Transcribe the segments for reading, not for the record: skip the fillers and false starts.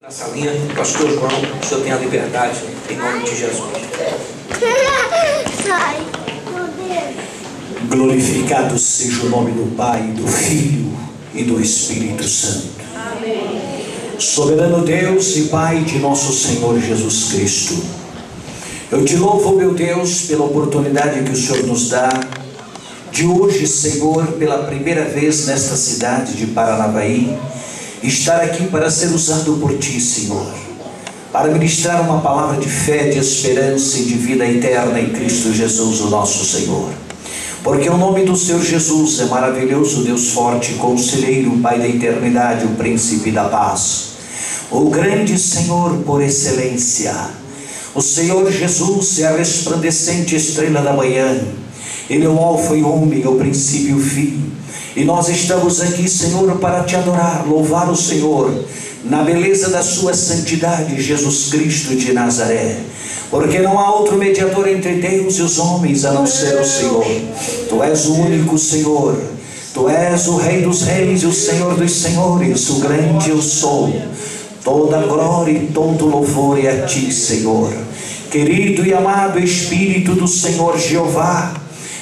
Na salinha, pastor João, o senhor tem a liberdade, em nome de Jesus. Glorificado seja o nome do Pai, do Filho e do Espírito Santo. Amém. Soberano Deus e Pai de nosso Senhor Jesus Cristo, eu te louvo, meu Deus, pela oportunidade que o Senhor nos dá de hoje, Senhor, pela primeira vez nesta cidade de Paranavaí, estar aqui para ser usado por Ti, Senhor, para ministrar uma palavra de fé, de esperança e de vida eterna em Cristo Jesus, o nosso Senhor. Porque o nome do Senhor Jesus é maravilhoso, Deus forte, conselheiro, Pai da eternidade, o príncipe da paz, o grande Senhor por excelência. O Senhor Jesus é a resplandecente estrela da manhã. Ele é o alfa e o ômega, o princípio e o fim. E nós estamos aqui, Senhor, para te adorar, louvar o Senhor, na beleza da sua santidade, Jesus Cristo de Nazaré. Porque não há outro mediador entre Deus e os homens, a não ser o Senhor. Tu és o único Senhor. Tu és o Rei dos reis e o Senhor dos senhores, o grande eu sou. Toda glória e todo louvor é a Ti, Senhor. Querido e amado Espírito do Senhor Jeová,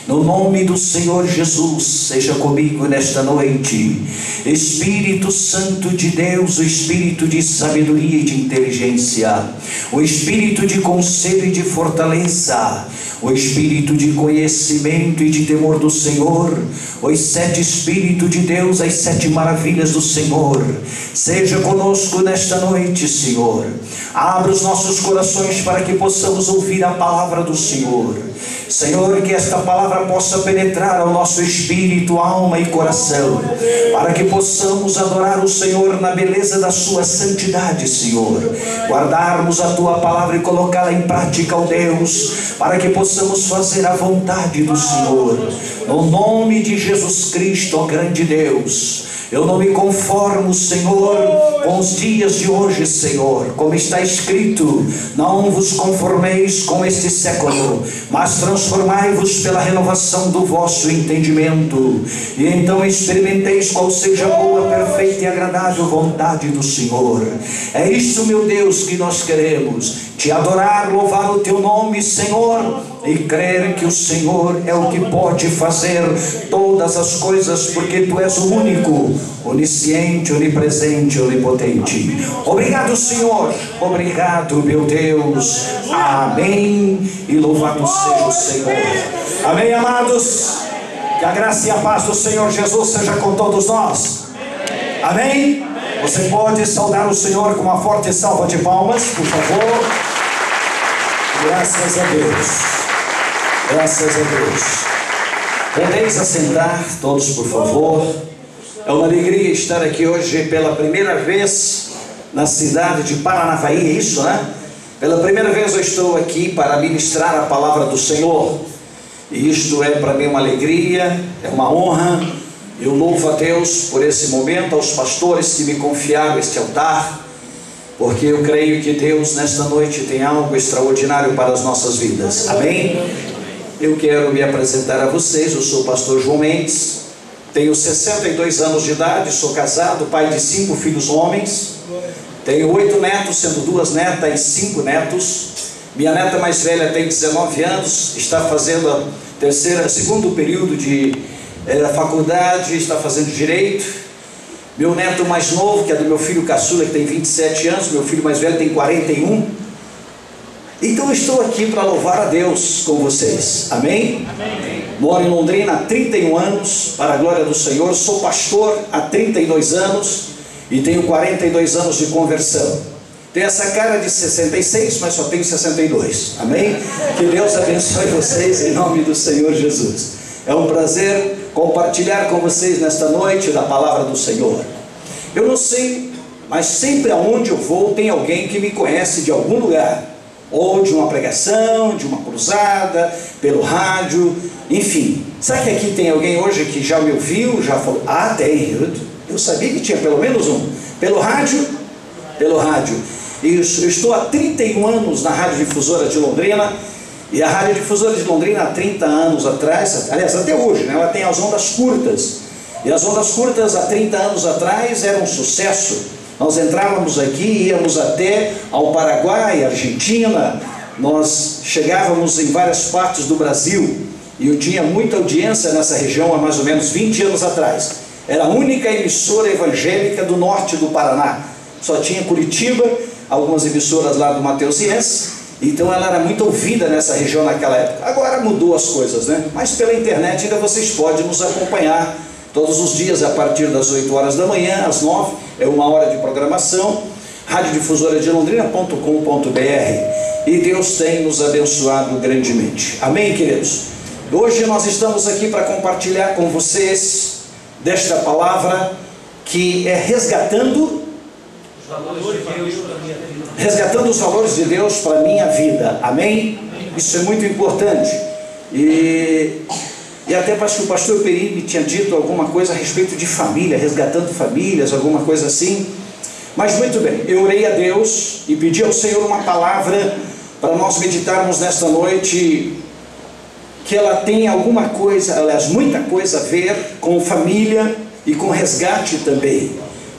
no nome do Senhor Jesus, seja comigo nesta noite. Espírito Santo de Deus, o Espírito de sabedoria e de inteligência, o Espírito de conselho e de fortaleza, o Espírito de conhecimento e de temor do Senhor, os 7 Espíritos de Deus, as 7 maravilhas do Senhor, seja conosco nesta noite, Senhor. Abra os nossos corações para que possamos ouvir a palavra do Senhor. Senhor, que esta palavra possa penetrar ao nosso espírito, alma e coração, para que possamos adorar o Senhor na beleza da sua santidade, Senhor. Guardarmos a Tua palavra e colocá-la em prática, ó Deus, para que possamos fazer a vontade do Senhor. No nome de Jesus Cristo, ó grande Deus, eu não me conformo, Senhor, com os dias de hoje, Senhor, como está escrito: não vos conformeis com este século, mas transformai-vos pela renovação do vosso entendimento, e então experimenteis qual seja a boa, perfeita e agradável vontade do Senhor. É isso, meu Deus, que nós queremos, te adorar, louvar o Teu nome, Senhor, e crer que o Senhor é o que pode fazer todas as coisas, porque Tu és o único, onisciente, onipresente, onipotente. Obrigado, Senhor. Obrigado, meu Deus. Amém. E louvado seja o Senhor. Amém, amados. Que a graça e a paz do Senhor Jesus seja com todos nós. Amém. Você pode saudar o Senhor com uma forte salva de palmas, por favor. Graças a Deus. Graças a Deus. Podeis assentar, todos, por favor. É uma alegria estar aqui hoje pela primeira vez na cidade de Paranavaí, é isso, né? Pela primeira vez eu estou aqui para ministrar a palavra do Senhor. E isto é para mim uma alegria, é uma honra. Eu louvo a Deus por esse momento, aos pastores que me confiaram este altar, porque eu creio que Deus nesta noite tem algo extraordinário para as nossas vidas. Amém? Eu quero me apresentar a vocês. Eu sou o pastor João Mendes, tenho 62 anos de idade, sou casado, pai de 5 filhos homens, tenho 8 netos, sendo 2 netas e 5 netos. Minha neta mais velha tem 19 anos, está fazendo a segundo período de faculdade, está fazendo direito. Meu neto mais novo, que é do meu filho caçula, que tem 27 anos, meu filho mais velho tem 41. Então eu estou aqui para louvar a Deus com vocês. Amém? Amém. Moro em Londrina há 31 anos, para a glória do Senhor. Sou pastor há 32 anos e tenho 42 anos de conversão. Tenho essa cara de 66, mas só tenho 62. Amém? Que Deus abençoe vocês em nome do Senhor Jesus. É um prazer compartilhar com vocês nesta noite da palavra do Senhor. Eu não sei, mas sempre aonde eu vou tem alguém que me conhece de algum lugar, ou de uma pregação, de uma cruzada, pelo rádio, enfim. Será que aqui tem alguém hoje que já me ouviu, já falou? Ah, tem, eu sabia que tinha pelo menos um. Pelo rádio? Pelo rádio. Isso, eu estou há 31 anos na Rádio Difusora de Londrina, e a Rádio Difusora de Londrina há 30 anos atrás, aliás, até hoje, né, ela tem as ondas curtas, e as ondas curtas há 30 anos atrás eram um sucesso. Nós entrávamos aqui, íamos até ao Paraguai, Argentina, nós chegávamos em várias partes do Brasil, e eu tinha muita audiência nessa região há mais ou menos 20 anos atrás. Era a única emissora evangélica do norte do Paraná. Só tinha Curitiba, algumas emissoras lá do Mateusiense, então ela era muito ouvida nessa região naquela época. Agora mudou as coisas, né? Mas pela internet ainda vocês podem nos acompanhar todos os dias, a partir das 8 horas da manhã, às 9, é 1 hora de programação, radiodifusora-de-londrina.com.br, e Deus tem nos abençoado grandemente. Amém, queridos? Hoje nós estamos aqui para compartilhar com vocês desta palavra que é resgatando os valores de Deus para a minha vida. Amém? Isso é muito importante. E até parece que o pastor Peri me tinha dito alguma coisa a respeito de família, resgatando famílias, alguma coisa assim. Mas muito bem, eu orei a Deus e pedi ao Senhor uma palavra para nós meditarmos nesta noite, que ela tem alguma coisa, aliás, muita coisa a ver com família e com resgate também.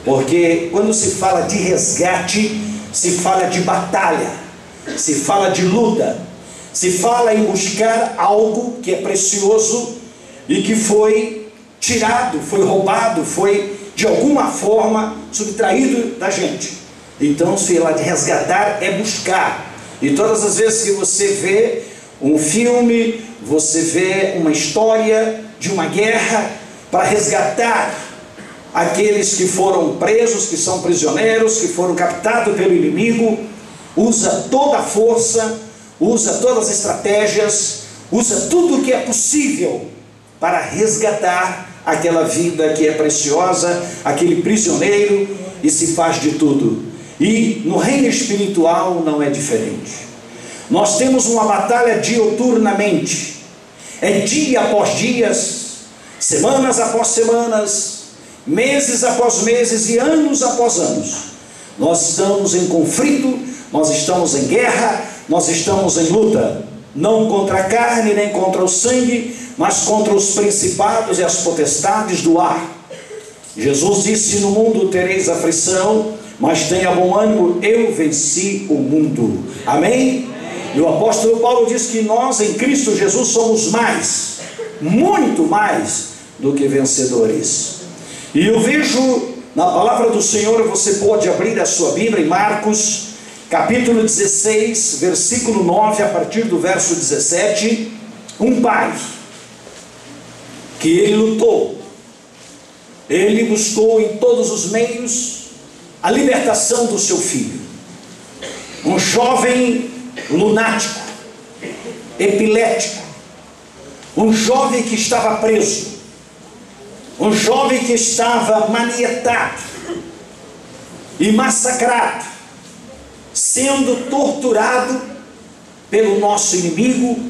Porque quando se fala de resgate, se fala de batalha, se fala de luta, se fala em buscar algo que é precioso e que foi tirado, foi roubado, foi de alguma forma subtraído da gente. Então se fala de resgatar é buscar. E todas as vezes que você vê um filme, você vê uma história de uma guerra para resgatar aqueles que foram presos, que são prisioneiros, que foram captados pelo inimigo, usa toda a força, usa todas as estratégias, usa tudo o que é possível para resgatar aquela vida que é preciosa, aquele prisioneiro, e se faz de tudo. E no reino espiritual não é diferente. Nós temos uma batalha diuturnamente, é dia após dias, semanas após semanas, meses após meses e anos após anos. Nós estamos em conflito, nós estamos em guerra, nós estamos em luta, não contra a carne nem contra o sangue, mas contra os principados e as potestades do ar. Jesus disse: no mundo tereis aflição, mas tenha bom ânimo, eu venci o mundo. Amém? E o apóstolo Paulo diz que nós em Cristo Jesus somos mais, muito mais do que vencedores. E eu vejo na palavra do Senhor, você pode abrir a sua Bíblia em Marcos, capítulo 16, versículo 9, a partir do verso 17, um pai, que ele lutou, ele buscou em todos os meios a libertação do seu filho, um jovem lunático, epilético, um jovem que estava preso, um jovem que estava manietado e massacrado, sendo torturado pelo nosso inimigo,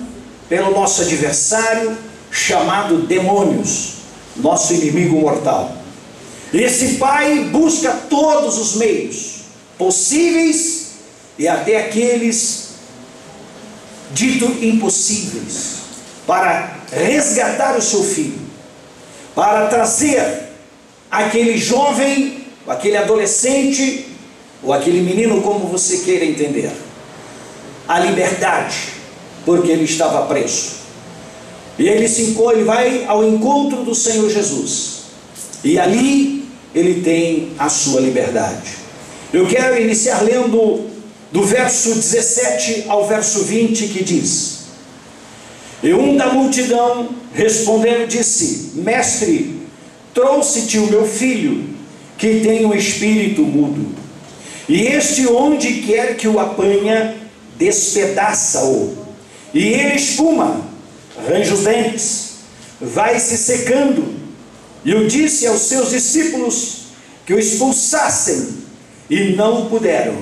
pelo nosso adversário, chamado demônios, nosso inimigo mortal. Esse pai busca todos os meios possíveis e até aqueles dito impossíveis para resgatar o seu filho, para trazer aquele jovem, aquele adolescente, ou aquele menino, como você queira entender, a liberdade, porque ele estava preso. E ele vai ao encontro do Senhor Jesus, e ali ele tem a sua liberdade. Eu quero iniciar lendo do verso 17 ao verso 20, que diz: e um da multidão respondendo disse: mestre, trouxe-te o meu filho, que tem um espírito mudo, e este onde quer que o apanha, despedaça-o, e ele espuma, arranja os dentes, vai se secando. E eu disse aos seus discípulos que o expulsassem, e não o puderam.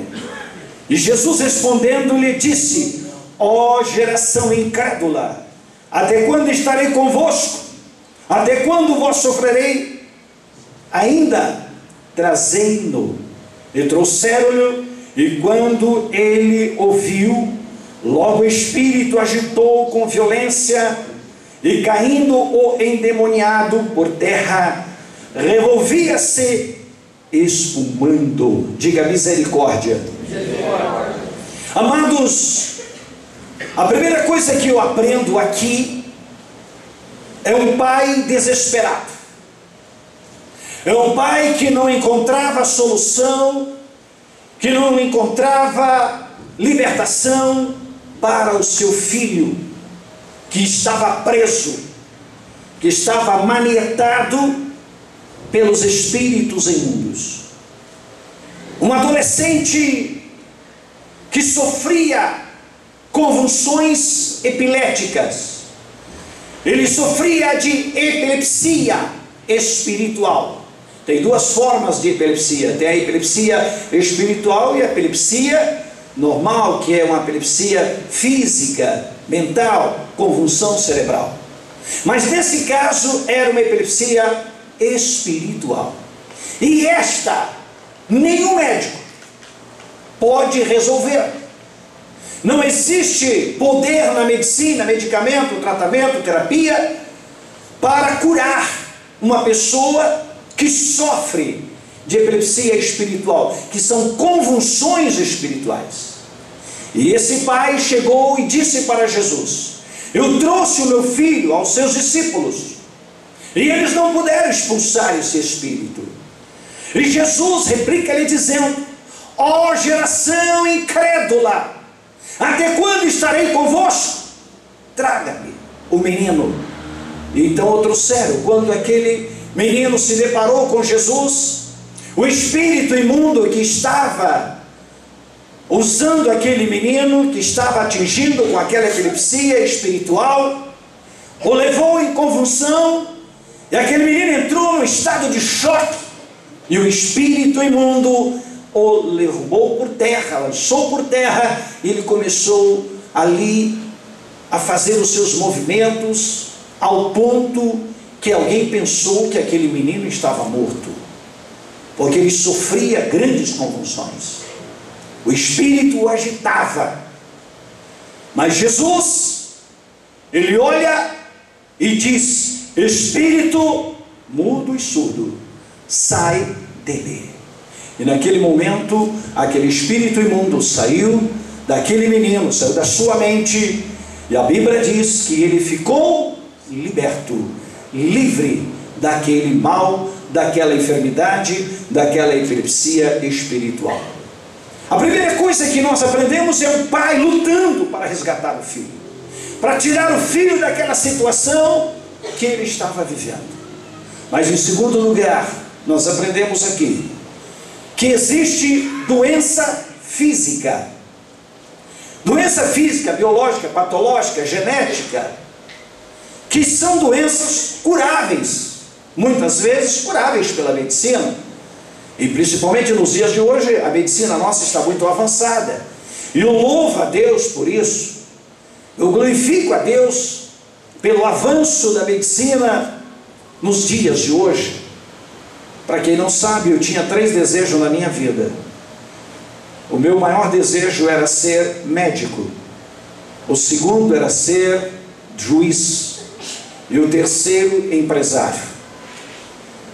E Jesus respondendo lhe disse: ó geração incrédula, até quando estarei convosco? Até quando vos sofrerei? Ainda trazei-no. E trouxeram-lhe, e quando ele ouviu, logo o espírito agitou com violência, e caindo o endemoniado por terra, revolvia-se espumando. Diga misericórdia. Amados, a primeira coisa que eu aprendo aqui é um pai desesperado. É um pai que não encontrava solução, que não encontrava libertação para o seu filho, que estava preso, que estava manietado pelos espíritos imundos. Um adolescente que sofria convulsões epiléticas. Ele sofria de epilepsia espiritual. Tem duas formas de epilepsia. Tem a epilepsia espiritual e a epilepsia normal, que é uma epilepsia física, mental, convulsão cerebral. Mas nesse caso era uma epilepsia espiritual. E esta, nenhum médico pode resolver. Não existe poder na medicina, medicamento, tratamento, terapia, para curar uma pessoa que sofre de epilepsia espiritual, que são convulsões espirituais. E esse pai chegou e disse para Jesus: eu trouxe o meu filho aos seus discípulos, e eles não puderam expulsar esse espírito. E Jesus replica-lhe dizendo: ó geração incrédula, até quando estarei convosco? Traga-me o menino. Então o trouxeram. Quando aquele menino se deparou com Jesus, o espírito imundo que estava usando aquele menino, que estava atingindo com aquela epilepsia espiritual, o levou em convulsão, e aquele menino entrou num estado de choque, e o espírito imundo o levou por terra, lançou por terra, e ele começou ali a fazer os seus movimentos, ao ponto que alguém pensou que aquele menino estava morto, porque ele sofria grandes convulsões. O espírito o agitava. Mas Jesus, ele olha e diz: espírito mudo e surdo, sai dele. E naquele momento, aquele espírito imundo saiu daquele menino, saiu da sua mente, e a Bíblia diz que ele ficou liberto, livre daquele mal, daquela enfermidade, daquela epilepsia espiritual. A primeira coisa que nós aprendemos é o pai lutando para resgatar o filho, para tirar o filho daquela situação que ele estava vivendo. Mas em segundo lugar, nós aprendemos aqui que existe doença física, biológica, patológica, genética, que são doenças curáveis, muitas vezes curáveis pela medicina. E principalmente nos dias de hoje, a medicina nossa está muito avançada. E eu louvo a Deus por isso. Eu glorifico a Deus pelo avanço da medicina nos dias de hoje. Para quem não sabe, eu tinha 3 desejos na minha vida. O meu maior desejo era ser médico. O segundo era ser juiz. E o terceiro, empresário.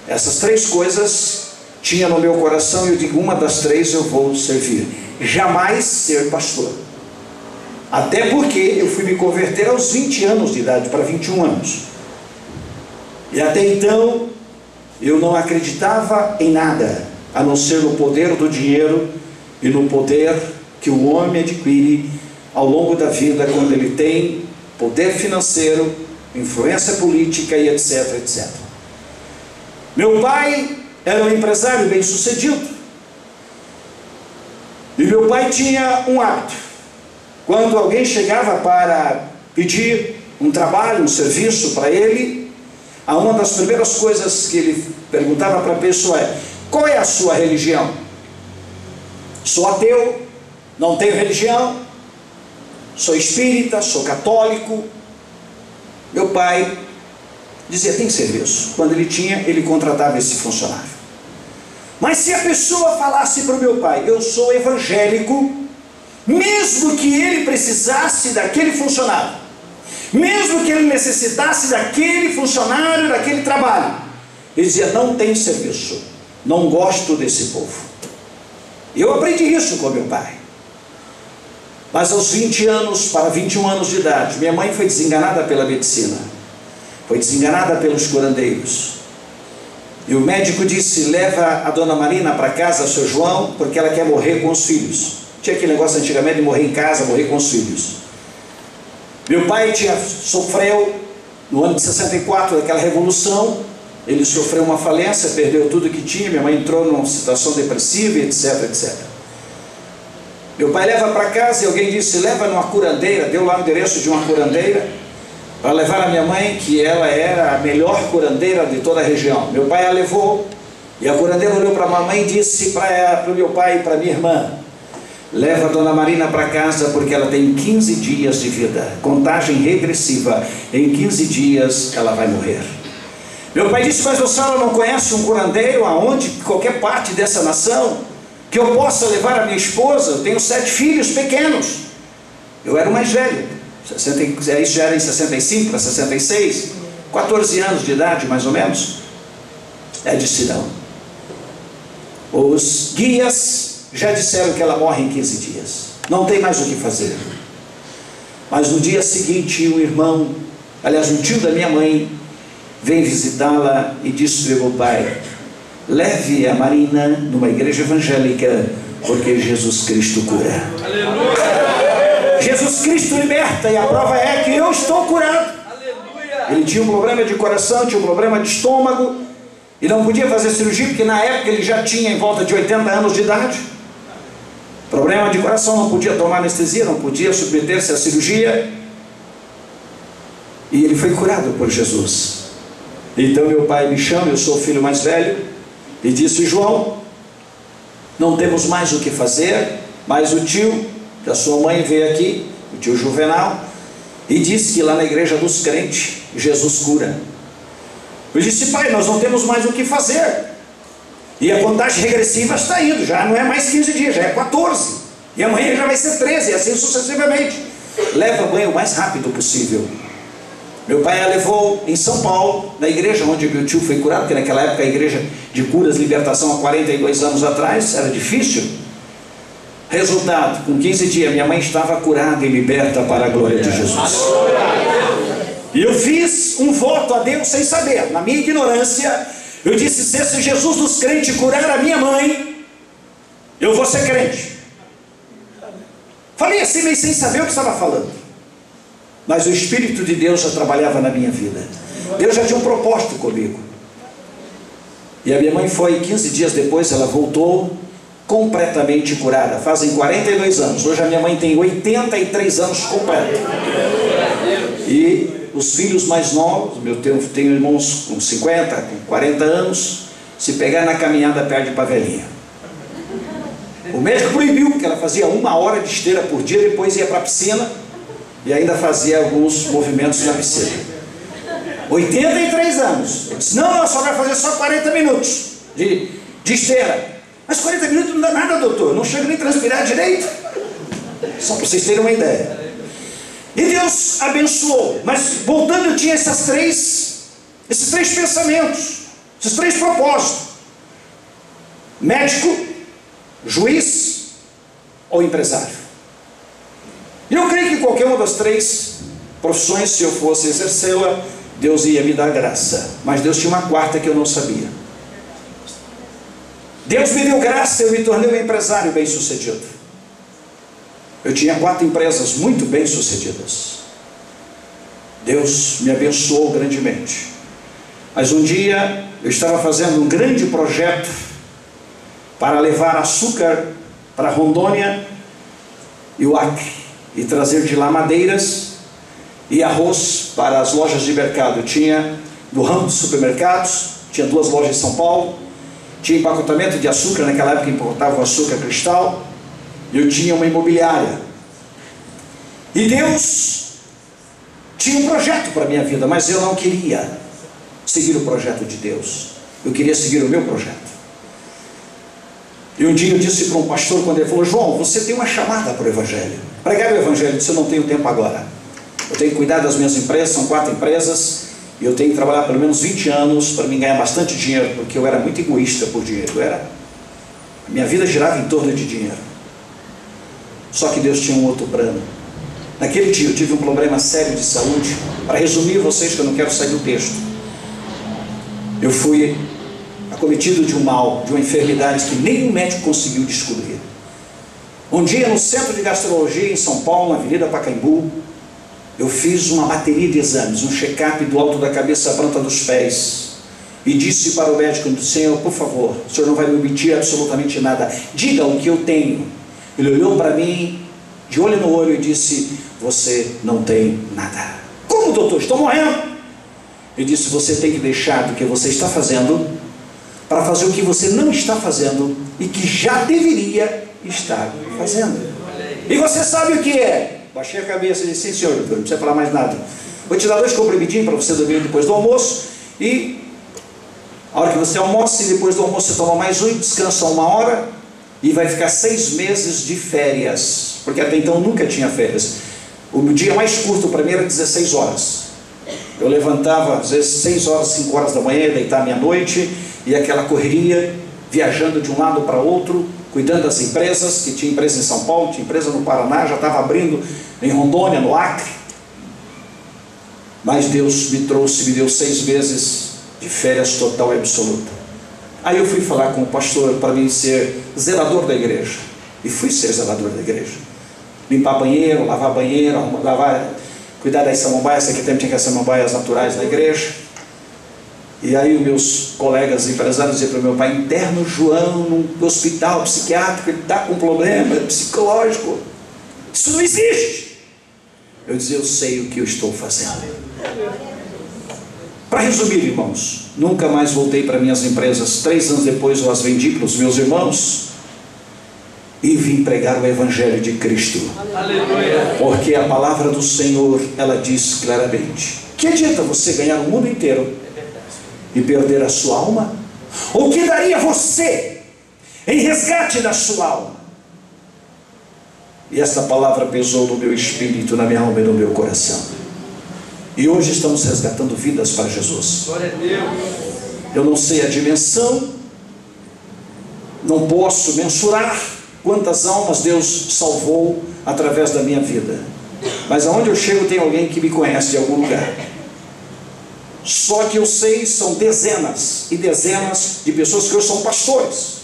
Essas 3 coisas tinha no meu coração, e eu digo: uma das 3 eu vou servir. Jamais ser pastor. Até porque eu fui me converter aos 20 anos de idade, para 21 anos. E até então, eu não acreditava em nada, a não ser no poder do dinheiro e no poder que o homem adquire ao longo da vida, quando ele tem poder financeiro, influência política e etc, etc. Meu pai era um empresário bem sucedido, e meu pai tinha um hábito: quando alguém chegava para pedir um trabalho, um serviço para ele, uma das primeiras coisas que ele perguntava para a pessoa é: qual é a sua religião? Sou ateu, não tenho religião, sou espírita, sou católico. Meu pai dizia: tem serviço. Quando ele tinha, ele contratava esse funcionário. Mas se a pessoa falasse para o meu pai: eu sou evangélico, mesmo que ele precisasse daquele funcionário, mesmo que ele necessitasse daquele funcionário, daquele trabalho, ele dizia: não tem serviço, não gosto desse povo. Eu aprendi isso com meu pai. Mas aos 20 anos, para 21 anos de idade, minha mãe foi desenganada pela medicina, foi desenganada pelos curandeiros. E o médico disse: leva a dona Marina para casa, seu João, porque ela quer morrer com os filhos. Tinha aquele negócio antigamente de morrer em casa, morrer com os filhos. Meu pai sofreu no ano de 64, daquela revolução. Ele sofreu uma falência, perdeu tudo que tinha. Minha mãe entrou numa situação depressiva, etc, etc. Meu pai leva para casa e alguém disse: leva numa curandeira. Deu lá o endereço de uma curandeira para levar a minha mãe, que ela era a melhor curandeira de toda a região. Meu pai a levou e a curandeira olhou para a mamãe e disse para o meu pai e para a minha irmã: leva a dona Marina para casa, porque ela tem 15 dias de vida, contagem regressiva, em 15 dias ela vai morrer. Meu pai disse: mas a senhora não conhece um curandeiro aonde, qualquer parte dessa nação, que eu possa levar a minha esposa? Eu tenho 7 filhos pequenos. Eu era o mais velho, isso já era em 65 para 66, 14 anos de idade mais ou menos. Ela disse: não. Os guias já disseram que ela morre em 15 dias, não tem mais o que fazer. Mas no dia seguinte, um irmão, aliás um tio da minha mãe, vem visitá-la e disse ao meu pai: leve a Marina numa igreja evangélica, porque Jesus Cristo cura. Aleluia. Jesus Cristo liberta, e a prova é que eu estou curado. Aleluia. Ele tinha um problema de coração, tinha um problema de estômago, e não podia fazer cirurgia, porque na época ele já tinha em volta de 80 anos de idade. Problema de coração, não podia tomar anestesia, não podia submeter-se à cirurgia, e ele foi curado por Jesus. Então meu pai me chama, eu sou o filho mais velho, e disse: João, não temos mais o que fazer, mas o tio da sua mãe veio aqui, o tio Juvenal, e disse que lá na igreja dos crentes, Jesus cura. Eu disse: pai, nós não temos mais o que fazer, e a contagem regressiva está indo, já não é mais 15 dias, já é 14, e amanhã já vai ser 13, e assim sucessivamente. Leva a mãe o mais rápido possível. Meu pai a levou em São Paulo, na igreja onde meu tio foi curado, porque naquela época a igreja de curas, libertação, há 42 anos atrás, era difícil. Resultado, com 15 dias minha mãe estava curada e liberta para a glória de Jesus. E eu fiz um voto a Deus sem saber, na minha ignorância. Eu disse: se esse Jesus dos crentes curar a minha mãe, eu vou ser crente. Falei assim, meio sem saber o que estava falando, mas o Espírito de Deus já trabalhava na minha vida. Deus já tinha um propósito comigo. E a minha mãe foi, 15 dias depois ela voltou completamente curada. Fazem 42 anos. Hoje a minha mãe tem 83 anos completo. E os filhos mais novos, tenho irmãos com 50, com 40 anos, se pegar na caminhada perde para a velhinha. O médico proibiu, porque ela fazia 1 hora de esteira por dia, depois ia para a piscina e ainda fazia alguns movimentos na piscina. 83 anos. Eu disse: não, só vai fazer só 40 minutos de esteira. Mas 40 minutos não dá nada, doutor, não chega nem a transpirar direito. Só para vocês terem uma ideia. E Deus abençoou. Mas voltando, eu tinha esses três pensamentos, esses 3 propósitos: médico, juiz ou empresário. E eu creio que qualquer uma das 3 profissões, se eu fosse exercê-la, Deus ia me dar graça. Mas Deus tinha uma 4ª que eu não sabia. Deus me deu graça, eu me tornei um empresário bem sucedido. Eu tinha 4 empresas muito bem sucedidas. Deus me abençoou grandemente. Mas um dia eu estava fazendo um grande projeto para levar açúcar para Rondônia e o Acre, e trazer de lá madeiras e arroz para as lojas de mercado. Eu tinha do ramo de supermercados, tinha 2 lojas em São Paulo, tinha empacotamento de açúcar, naquela época importava o açúcar cristal, e eu tinha uma imobiliária. E Deus tinha um projeto para a minha vida, mas eu não queria seguir o projeto de Deus, eu queria seguir o meu projeto. E um dia eu disse para um pastor, quando ele falou: João, você tem uma chamada para o Evangelho, pregar o Evangelho. Eu disse: eu não tenho tempo agora, eu tenho que cuidar das minhas empresas, são 4 empresas, E eu tenho que trabalhar pelo menos 20 anos para me ganhar bastante dinheiro, porque eu era muito egoísta por dinheiro. Minha vida girava em torno de dinheiro. Só que Deus tinha um outro plano. Naquele dia eu tive um problema sério de saúde. Para resumir vocês, que eu não quero sair do texto, eu fui acometido de um mal, de uma enfermidade que nenhum médico conseguiu descobrir. Um dia, no Centro de Gastrologia em São Paulo, na Avenida Pacaembu, eu fiz uma bateria de exames, um check-up do alto da cabeça à planta dos pés, e disse para o médico: Senhor, por favor, o senhor não vai me omitir absolutamente nada, diga o que eu tenho. Ele olhou para mim, de olho no olho, e disse: você não tem nada. Como, doutor? Estou morrendo. Ele disse: você tem que deixar do que você está fazendo para fazer o que você não está fazendo e que já deveria estar fazendo. E você sabe o que é? Baixei a cabeça e disse: sim, senhor, não precisa falar mais nada. Vou te dar 2 comprimitinhos para você dormir depois do almoço, e a hora que você almoça, e depois do almoço você toma mais um, descansa 1 hora, e vai ficar 6 meses de férias, porque até então nunca tinha férias. O dia mais curto para mim era 16 horas. Eu levantava às vezes 6 horas, 5 horas da manhã, deitar meia-noite, e aquela correria, viajando de um lado para outro, cuidando das empresas, que tinha empresa em São Paulo, tinha empresa no Paraná, já estava abrindo em Rondônia, no Acre. Mas Deus me deu 6 meses de férias total e absoluta. Aí eu fui falar com o pastor para mim ser zelador da igreja, e fui ser zelador da igreja. Limpar banheiro, lavar banheiro, cuidar das samambaias, aqui também tinha que as samambaias naturais na igreja. E aí os meus colegas empresários diziam para o meu pai: interno João no hospital psiquiátrico, ele está com um problema psicológico, isso não existe. Eu dizia: eu sei o que eu estou fazendo. Para resumir, irmãos, nunca mais voltei para minhas empresas. 3 anos depois eu as vendi para os meus irmãos e vim pregar o Evangelho de Cristo. Aleluia. Porque a palavra do Senhor, ela diz claramente: que adianta você ganhar o mundo inteiro e perder a sua alma? O que daria você em resgate da sua alma? E esta palavra pesou no meu espírito, na minha alma e no meu coração. E hoje estamos resgatando vidas para Jesus. Glória a Deus. Eu não sei a dimensão, não posso mensurar quantas almas Deus salvou através da minha vida, mas aonde eu chego tem alguém que me conhece de algum lugar. Só que eu sei, são dezenas e dezenas de pessoas que hoje são pastores,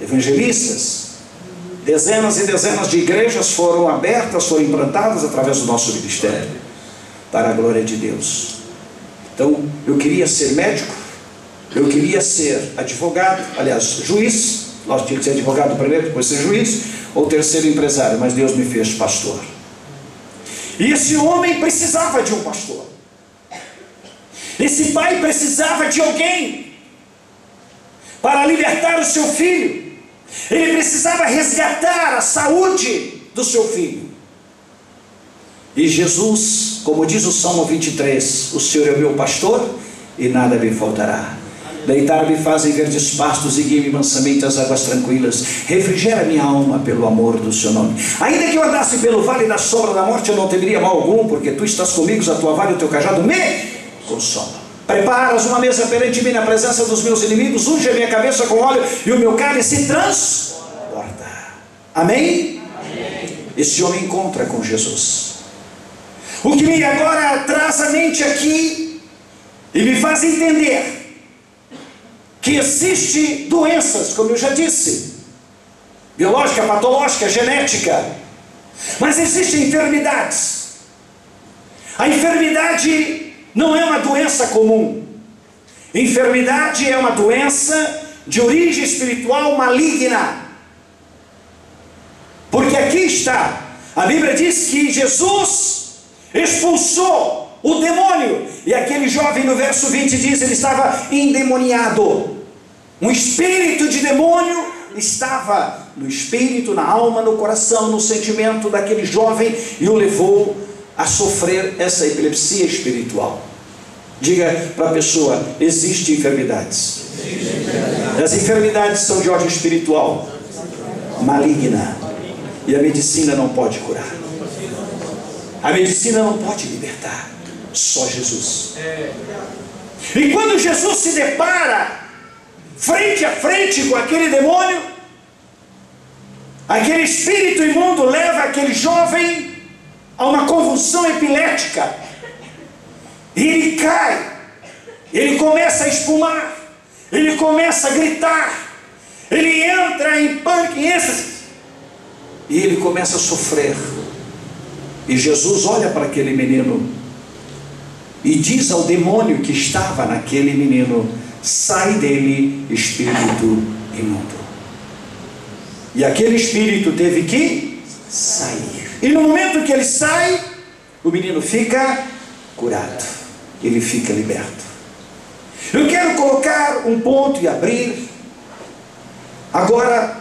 evangelistas. Dezenas e dezenas de igrejas foram abertas, foram implantadas através do nosso ministério, para a glória de Deus. Então, eu queria ser médico, eu queria ser advogado, aliás, juiz. Nós tínhamos que ser advogado primeiro, depois ser juiz, ou terceiro empresário, mas Deus me fez pastor. E esse homem precisava de um pastor. Esse pai precisava de alguém para libertar o seu filho. Ele precisava resgatar a saúde do seu filho. E Jesus, como diz o Salmo 23, o Senhor é o meu pastor e nada me faltará. Deitar-me fazem verdes pastos e guia-me mansamente às águas tranquilas. Refrigera minha alma pelo amor do seu nome. Ainda que eu andasse pelo vale da sombra da morte, eu não temeria mal algum, porque tu estás comigo, a tua vara e o teu cajado me consolam. Preparas uma mesa perante mim na presença dos meus inimigos, unge a minha cabeça com óleo e o meu cálice transborda. Amém? Amém? Esse homem encontra com Jesus. O que me agora traz a mente aqui e me faz entender que existe doenças, como eu já disse, biológica, patológica, genética, mas existem enfermidades. A enfermidade não é uma doença comum. Enfermidade é uma doença de origem espiritual maligna. Porque aqui está, a Bíblia diz que Jesus expulsou o demônio, e aquele jovem no verso 20 diz, ele estava endemoniado. Um espírito de demônio estava no espírito, na alma, no coração, no sentimento daquele jovem, e o levou a sofrer essa epilepsia espiritual. Diga para a pessoa: existem enfermidades. As enfermidades são de ordem espiritual, maligna, e a medicina não pode curar. A medicina não pode libertar. só Jesus. E quando Jesus se depara frente a frente com aquele demônio, aquele espírito imundo leva aquele jovem a uma convulsão epilética. E ele cai, ele começa a espumar, ele começa a gritar, ele entra em pânico, em êxtase, e ele começa a sofrer. E Jesus olha para aquele menino e diz ao demônio que estava naquele menino: sai dele, espírito imundo. E aquele espírito teve que sair. E no momento que ele sai, o menino fica curado, ele fica liberto. Eu quero colocar um ponto e abrir agora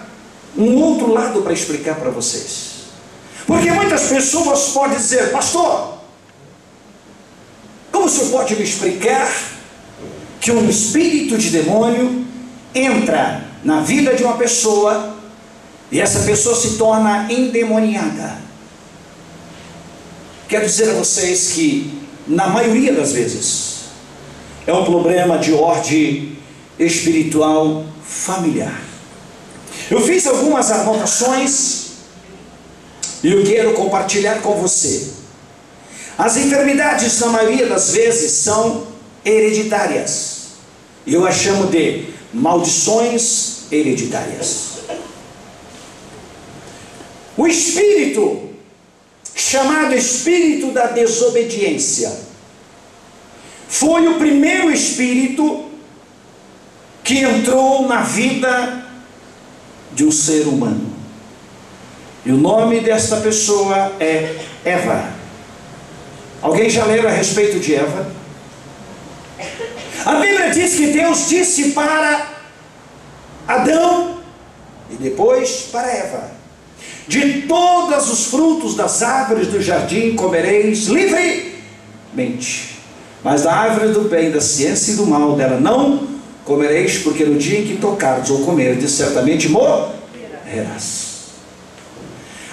um outro lado para explicar para vocês. Porque muitas pessoas podem dizer: pastor, como o senhor pode me explicar que um espírito de demônio entra na vida de uma pessoa e essa pessoa se torna endemoniada? Quero dizer a vocês que na maioria das vezes é um problema de ordem espiritual familiar. Eu fiz algumas anotações e eu quero compartilhar com você. As enfermidades, na maioria das vezes, são hereditárias. E eu as chamo de maldições hereditárias. O espírito, chamado espírito da desobediência, foi o primeiro espírito que entrou na vida de um ser humano. E o nome desta pessoa é Eva. Alguém já leu a respeito de Eva? A Bíblia diz que Deus disse para Adão e depois para Eva: de todos os frutos das árvores do jardim comereis livremente, mas da árvore do bem, da ciência e do mal, dela não comereis, porque no dia em que tocardes ou comerdes, certamente morrerás.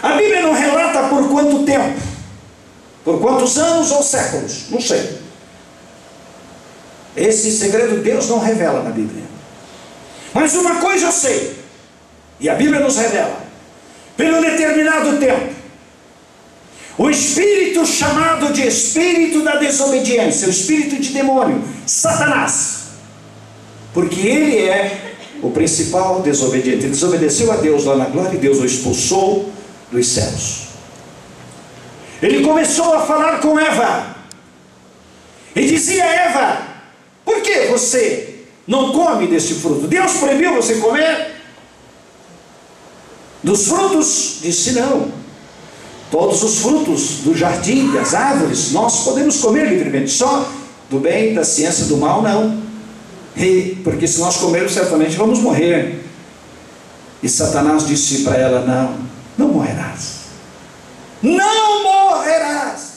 A Bíblia não relata por quanto tempo, por quantos anos ou séculos, não sei. Esse segredo Deus não revela na Bíblia. Mas uma coisa eu sei, e a Bíblia nos revela: pelo determinado tempo, o espírito chamado de espírito da desobediência, o espírito de demônio, Satanás, porque ele é o principal desobediente, ele desobedeceu a Deus lá na glória e Deus o expulsou dos céus. Ele começou a falar com Eva e dizia: Eva, por que você não come deste fruto? Deus proibiu você comer dos frutos? Disse: não, todos os frutos do jardim, das árvores, nós podemos comer livremente, só do bem, da ciência, do mal não, porque se nós comermos certamente vamos morrer. E Satanás disse para ela: não morrerás, não morrerás.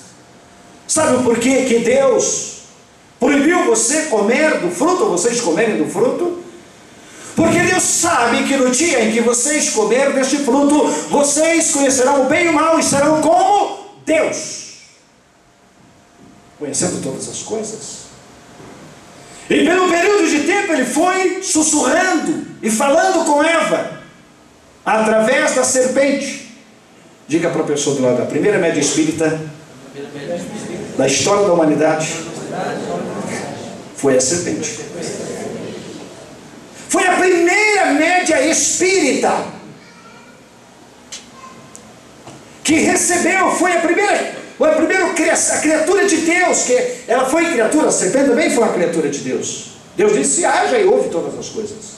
Sabe por que que Deus proibiu você comer do fruto, ou vocês comerem do fruto? Porque Deus sabe que no dia em que vocês comerem deste fruto, vocês conhecerão o bem e o mal e serão como Deus, conhecendo todas as coisas. E pelo período de tempo ele foi sussurrando e falando com Eva através da serpente. Diga para a pessoa do lado: a primeira média espírita da história da humanidade foi a serpente. Foi a primeira média espírita que recebeu, foi a primeira criatura de Deus, que ela foi criatura, a serpente também foi uma criatura de Deus. Deus disse: haja, e houve todas as coisas.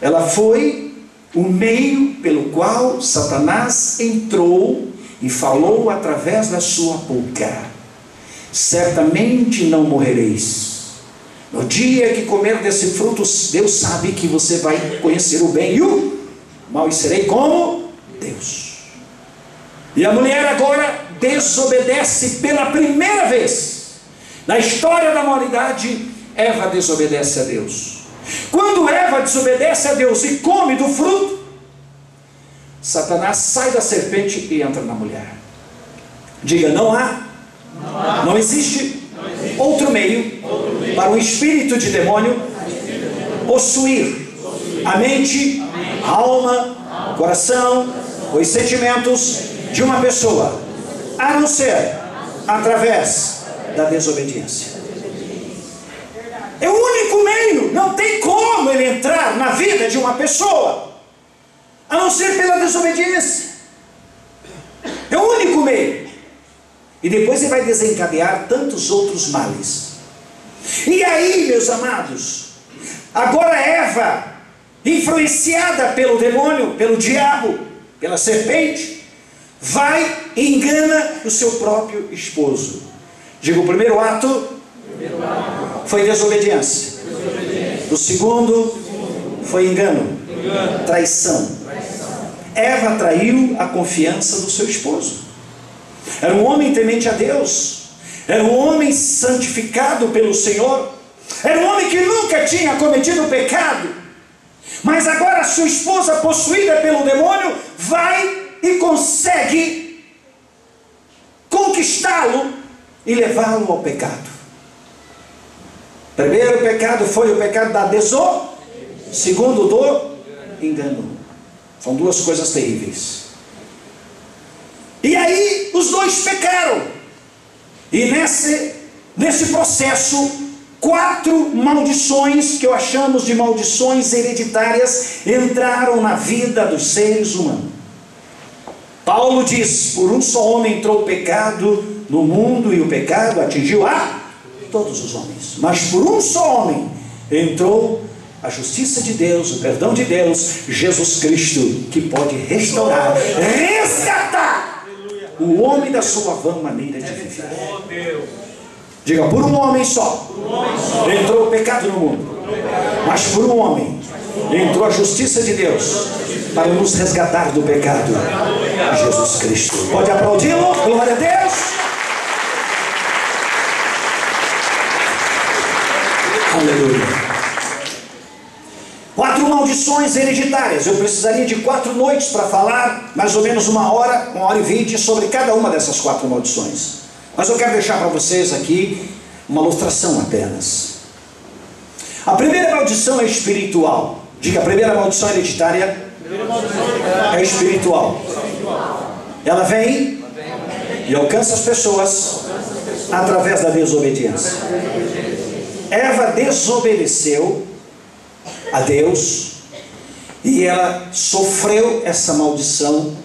Ela foi o meio pelo qual Satanás entrou e falou através da sua boca: certamente não morrereis. No dia que comer desse fruto, Deus sabe que você vai conhecer o bem e o mal, e serei como Deus. E a mulher agora desobedece pela primeira vez na história da humanidade. Eva desobedece a Deus. Quando Eva desobedece a Deus e come do fruto, Satanás sai da serpente e entra na mulher. Diga: não há Não existe outro meio para um espírito de demônio possuir a mente, a alma, o coração, os sentimentos de uma pessoa, a não ser através da desobediência. É o único meio, não tem como ele entrar na vida de uma pessoa, a não ser pela desobediência. É o único meio. E depois ele vai desencadear tantos outros males. E aí, meus amados, agora Eva, influenciada pelo demônio, pelo diabo, pela serpente, vai e engana o seu próprio esposo. Diga, o primeiro ato foi desobediência. O segundo foi engano, traição. Eva traiu a confiança do seu esposo. Era um homem temente a Deus, era um homem santificado pelo Senhor, era um homem que nunca tinha cometido pecado, mas agora sua esposa, possuída pelo demônio, vai e consegue conquistá-lo e levá-lo ao pecado. Primeiro pecado foi o pecado da desobediência, segundo do engano. São duas coisas terríveis. E aí os dois pecaram. E nesse processo, 4 maldições, que eu achamos de maldições hereditárias, entraram na vida dos seres humanos. Paulo diz: por um só homem entrou o pecado no mundo, e o pecado atingiu a todos os homens. Mas por um só homem entrou a justiça de Deus, o perdão de Deus, Jesus Cristo, que pode restaurar, resgatar o homem da sua vã maneira de viver. Diga, por um homem só entrou o pecado no mundo, mas por um homem entrou a justiça de Deus para nos resgatar do pecado, Jesus Cristo. Pode aplaudi-lo? Glória a Deus. Aleluia. 4 maldições hereditárias. Eu precisaria de 4 noites para falar, mais ou menos 1 hora, 1h20, sobre cada uma dessas 4 maldições. Mas eu quero deixar para vocês aqui uma ilustração apenas. A primeira maldição é espiritual. Diga, a primeira maldição hereditária é espiritual. Ela vem e alcança as pessoas através da desobediência. Eva desobedeceu a Deus e ela sofreu essa maldição,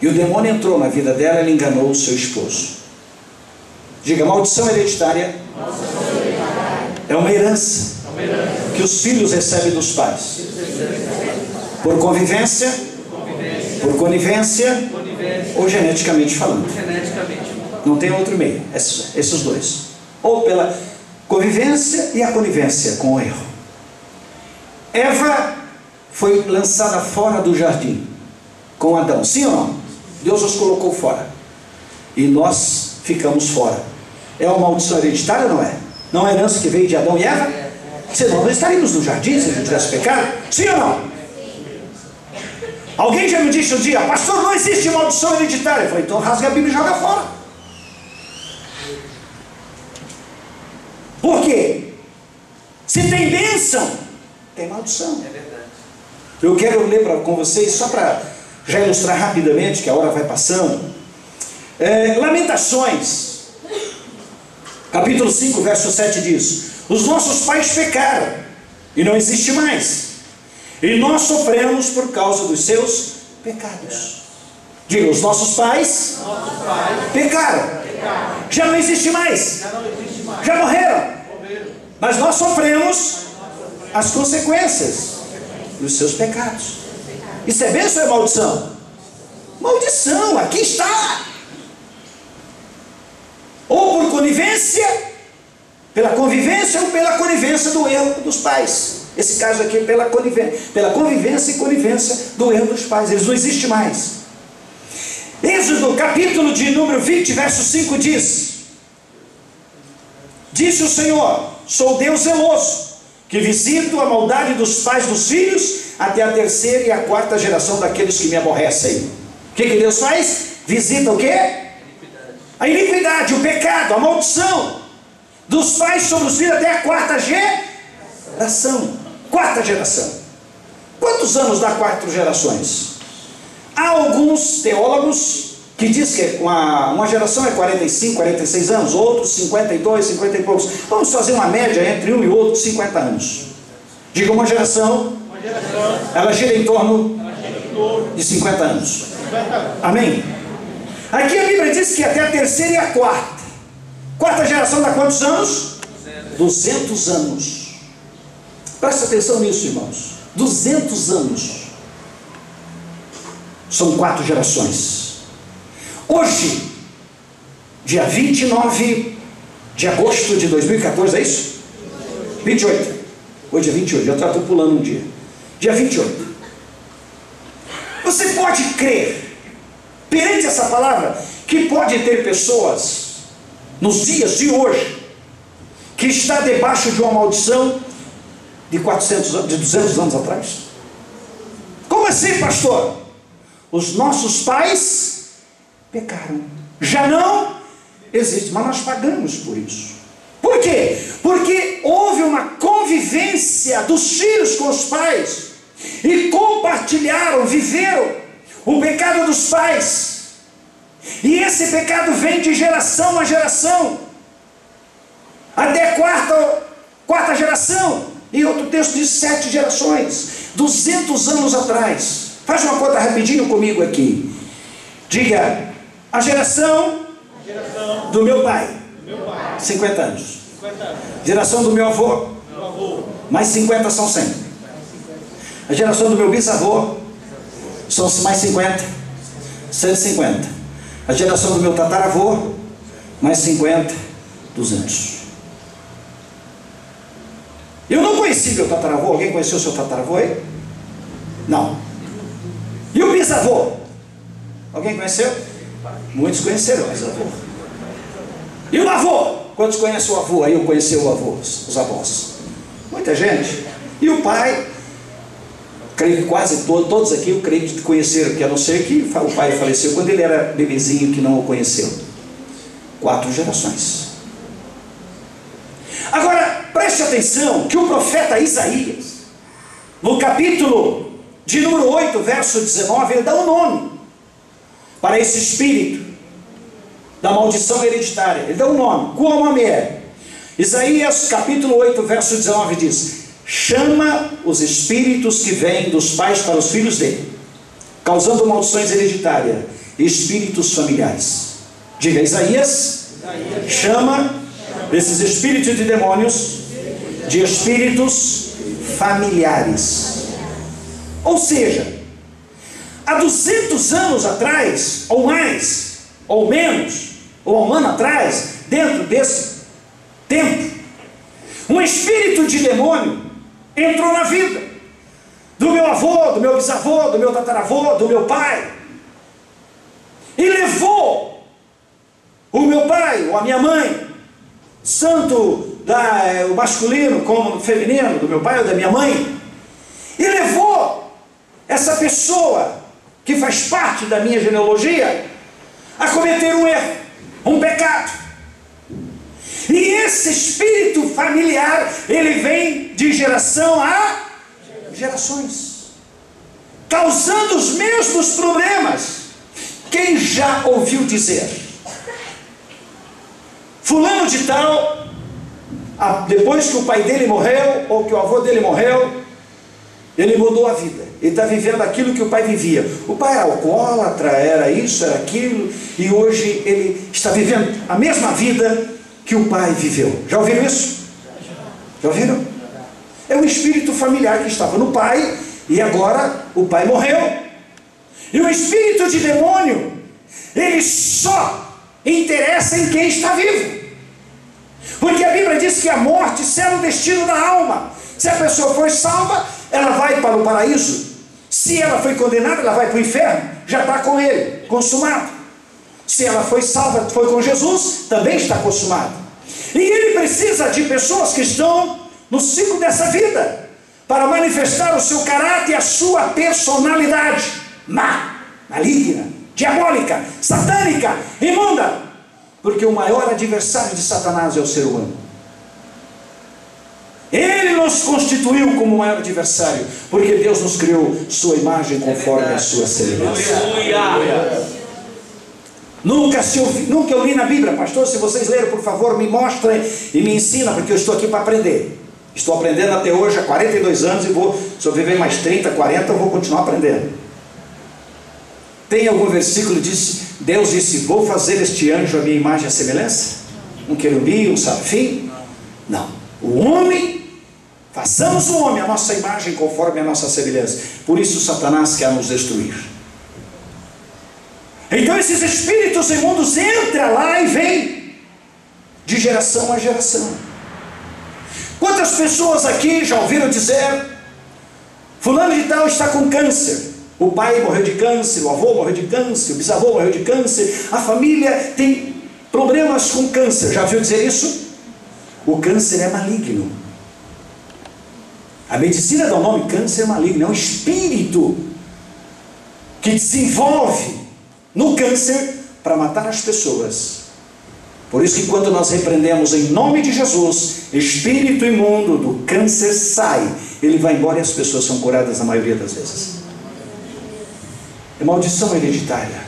e o demônio entrou na vida dela, ela enganou o seu esposo. Diga, maldição hereditária é uma herança que os filhos recebem dos pais, por convivência, por conivência ou geneticamente falando. Não tem outro meio, esses dois, ou pela convivência e a conivência com o erro. Eva foi lançada fora do jardim com Adão, sim ou não? Deus os colocou fora e nós ficamos fora. É uma maldição hereditária ou não é? Não é a herança que veio de Adão e Eva? Senão nós estaríamos no jardim se a gente tivesse pecado, sim ou não? Alguém já me disse um dia: pastor, não existe maldição hereditária. Eu falei: então rasga a Bíblia e joga fora. Por quê? Se tem bênção, tem maldição. É verdade. Eu quero ler com vocês, só para já ilustrar rapidamente, que a hora vai passando. Lamentações, capítulo 5, verso 7 diz: os nossos pais pecaram, e não existe mais, e nós sofremos por causa dos seus pecados. Diga, os nossos pais pecaram, já não existe mais, já morreram, mas nós sofremos as consequências dos seus pecados. Isso é bênção ou é maldição? Maldição, aqui está. Ou por conivência, pela convivência, ou pela conivência do erro dos pais. Esse caso aqui é pela convivência e conivência do erro dos pais. Eles não existem mais. Êxodo, capítulo de número 20, verso 5 diz: disse o Senhor: sou Deus zeloso, que visito a maldade dos pais dos filhos até a 3ª e a 4ª geração daqueles que me aborrecem. O que Deus faz? Visita o quê? a iniquidade, o pecado, a maldição dos pais sobre os filhos até a quarta geração. Quarta geração. Quantos anos dá 4 gerações? Há alguns teólogos que diz que uma geração é 45, 46 anos, outros 52, 50 e poucos. Vamos fazer uma média entre um e outro, 50 anos. Diga uma geração, ela gira em torno de 50 anos. Amém? Aqui a Bíblia diz que até a terceira e a quarta. Quarta geração dá quantos anos? 200 anos. Presta atenção nisso, irmãos. 200 anos. São 4 gerações. Hoje, dia 29 de agosto de 2014, é isso? 28. Hoje é 28, já estou pulando um dia. Dia 28. Você pode crer, perante essa palavra, que pode ter pessoas, nos dias de hoje, que está debaixo de uma maldição de 200 anos atrás? Como assim, pastor? Os nossos pais pecaram, já não existe, mas nós pagamos por isso. Por quê? Porque houve uma convivência dos filhos com os pais, e compartilharam, viveram o pecado dos pais, e esse pecado vem de geração a geração, até quarta geração, e outro texto diz 7 gerações, 200 anos atrás. Faz uma conta rapidinho comigo aqui. Diga, a geração do meu pai, 50 anos. Geração do meu avô, mais 50 são 100. A geração do meu bisavô, são mais 50, 150. A geração do meu tataravô, mais 50, 200. Eu não conheci meu tataravô. Alguém conheceu o seu tataravô aí? Não. E o bisavô? Alguém conheceu? Muitos conheceram o bisavô. E o avô? Quantos conhecem o avô? Aí eu conheci o avô, os avós. Muita gente. E o pai? Creio que quase todos aqui, eu creio que conheceram, que a não ser que o pai faleceu quando ele era bebezinho, que não o conheceu. 4 gerações. Agora, preste atenção que o profeta Isaías, no capítulo de número 8, verso 19, ele dá um nome para esse espírito da maldição hereditária. Ele dá um nome. Qual nome é? Isaías capítulo 8, verso 19 diz: chama os espíritos que vêm dos pais para os filhos dele, causando maldições hereditárias e espíritos familiares. Diga, Isaías chama esses espíritos de demônios de espíritos familiares. Ou seja, há 200 anos atrás, ou mais, ou menos, ou um ano atrás, dentro desse tempo, um espírito de demônio entrou na vida do meu avô, do meu bisavô, do meu tataravô, do meu pai, e levou o meu pai ou a minha mãe, tanto o masculino como o feminino, do meu pai ou da minha mãe, e levou essa pessoa que faz parte da minha genealogia a cometer um erro, um pecado. E esse espírito familiar, ele vem de geração a gerações, causando os mesmos problemas. Quem já ouviu dizer, fulano de tal, depois que o pai dele morreu, ou que o avô dele morreu, ele mudou a vida, ele está vivendo aquilo que o pai vivia. O pai era alcoólatra, era isso, era aquilo, e hoje ele está vivendo a mesma vida que o pai viveu. Já ouviram isso? Já ouviram? É um espírito familiar que estava no pai, e agora o pai morreu. E o espírito de demônio, ele só interessa em quem está vivo, porque a Bíblia diz que a morte sela o destino da alma. Se a pessoa foi salva, ela vai para o paraíso. Se ela foi condenada, ela vai para o inferno, já está com ele, consumado. Se ela foi salva, foi com Jesus, também está consumado. E ele precisa de pessoas que estão no ciclo dessa vida, para manifestar o seu caráter e a sua personalidade má, maligna, diabólica, satânica, imunda. Porque o maior adversário de Satanás é o ser humano. Ele nos constituiu como o maior adversário, porque Deus nos criou sua imagem conforme a sua semelhança. Nunca eu li na Bíblia, pastor, se vocês lerem, por favor, me mostrem e me ensina, porque eu estou aqui para aprender. Estou aprendendo até hoje há 42 anos e se eu viver mais 30, 40, eu vou continuar aprendendo. Tem algum versículo que diz, Deus disse, vou fazer este anjo a minha imagem e a semelhança? Um querubim, um serafim? Não. O homem, façamos o homem a nossa imagem conforme a nossa semelhança. Por isso Satanás quer nos destruir. Então esses espíritos imundos entram lá e vêm de geração a geração. Quantas pessoas aqui já ouviram dizer, fulano de tal está com câncer? O pai morreu de câncer, o avô morreu de câncer, o bisavô morreu de câncer, a família tem problemas com câncer. Já viu dizer isso? O câncer é maligno. A medicina dá o nome câncer maligno, é um espírito que desenvolve no câncer para matar as pessoas. Por isso que quando nós repreendemos em nome de Jesus, espírito imundo do câncer sai, ele vai embora e as pessoas são curadas na maioria das vezes. É maldição hereditária.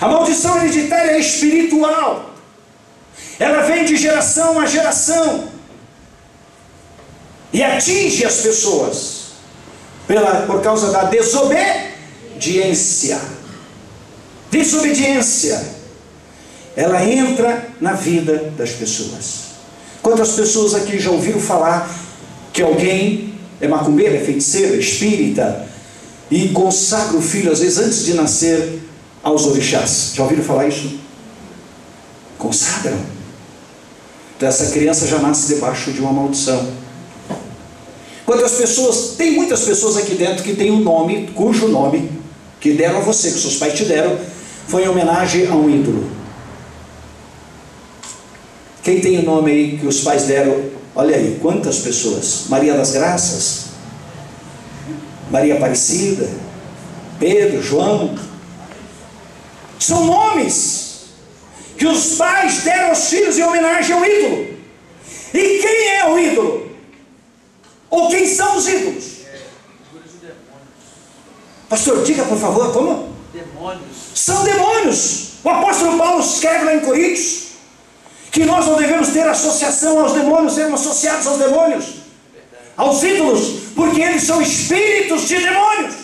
A maldição hereditária é espiritual. Ela vem de geração a geração e atinge as pessoas por causa da desobediência. Desobediência. Ela entra na vida das pessoas. Quantas pessoas aqui já ouviram falar que alguém é macumbeiro, é feiticeiro, é espírita e consagra o filho, às vezes antes de nascer, aos orixás? Já ouviram falar isso? Consagram. Então essa criança já nasce debaixo de uma maldição. Quantas pessoas, tem muitas pessoas aqui dentro que tem um nome, cujo nome que deram a você, que seus pais te deram, foi em homenagem a um ídolo. Quem tem o nome aí que os pais deram? Olha aí, quantas pessoas? Maria das Graças, Maria Aparecida, Pedro, João. São nomes que os pais deram aos filhos em homenagem ao ídolo. E quem é o ídolo? Ou quem são os ídolos? Pastor, diga por favor, como? Demônios. São demônios. O apóstolo Paulo escreve lá em Coríntios que nós não devemos ter associação aos demônios, sermos associados aos demônios, aos ídolos, porque eles são espíritos de demônios.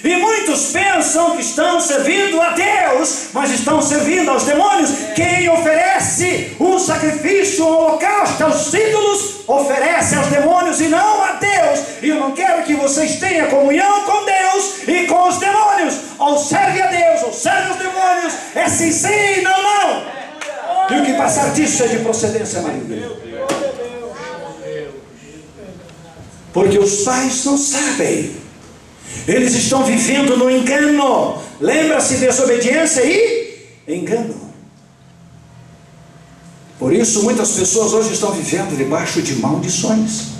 E muitos pensam que estão servindo a Deus, mas estão servindo aos demônios. Quem oferece um sacrifício, um holocausto aos ídolos, oferece aos demônios e não a Deus. E eu não quero que vocês tenham comunhão com Deus e com os demônios. Ou serve a Deus, ou serve aos demônios. É sim, sim, não, não. E o que passar disso é de procedência maligna. Porque os pais não sabem. Eles estão vivendo no engano. Lembra-se, desobediência e engano. Por isso muitas pessoas hoje estão vivendo debaixo de maldições.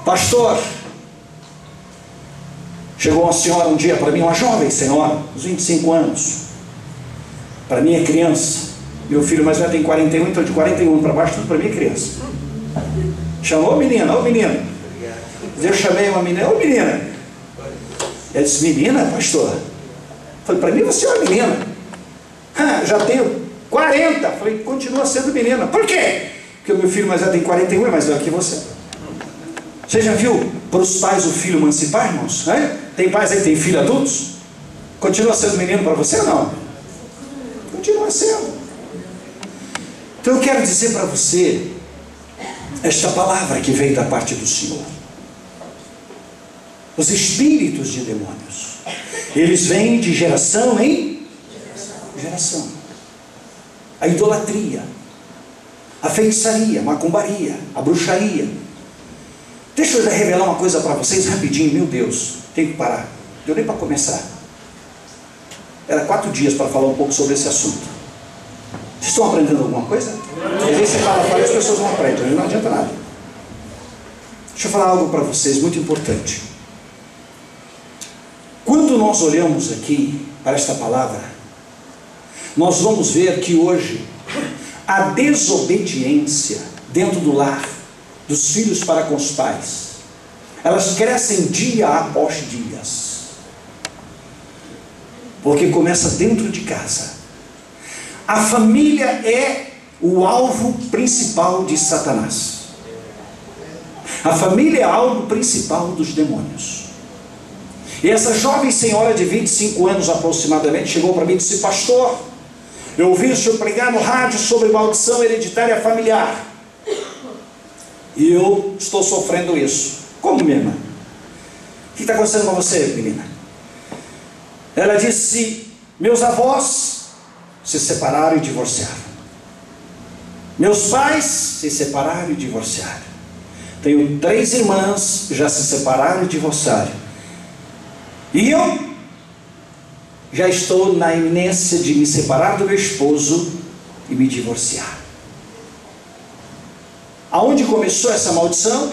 Pastor, chegou uma senhora um dia para mim, uma jovem senhora, uns 25 anos. Para mim é criança. Meu filho mais velho tem 41, então de 41 para baixo, tudo para mim é criança. Chamou a menina, ô menina. Eu chamei uma menina, ô menina. Ela disse, menina, pastor? Falei, para mim você é uma menina. Já tenho 40. Falei, continua sendo menina. Por quê? Porque o meu filho mais velho tem 41, é mais velho que você. Você já viu para os pais o filho emancipar, irmãos? Tem pais aí que tem filhos adultos? Continua sendo menino para você ou não? Continua sendo. Então eu quero dizer para você esta palavra que veio da parte do Senhor. Os espíritos de demônios, eles vêm de geração em geração. A idolatria, a feitiçaria, a macumbaria, a bruxaria. Deixa eu revelar uma coisa para vocês rapidinho. Meu Deus, tenho que parar. Não deu nem para começar. Era 4 dias para falar um pouco sobre esse assunto. Vocês estão aprendendo alguma coisa? Às vezes você fala, as pessoas não aprendem, não adianta nada. Deixa eu falar algo para vocês muito importante. Quando nós olhamos aqui para esta palavra, nós vamos ver que hoje a desobediência dentro do lar, dos filhos para com os pais, elas crescem dia após dias, porque começa dentro de casa. A família é o alvo principal de Satanás. A família é alvo principal dos demônios. E essa jovem senhora de 25 anos aproximadamente chegou para mim e disse: pastor, eu ouvi o senhor pregar no rádio sobre maldição hereditária familiar, e eu estou sofrendo isso. Como, minha irmã? O que está acontecendo com você, menina? Ela disse: meus avós se separaram e divorciaram. Meus pais se separaram e divorciaram. Tenho 3 irmãs, já se separaram e divorciaram. E eu já estou na iminência de me separar do meu esposo e me divorciar. Aonde começou essa maldição?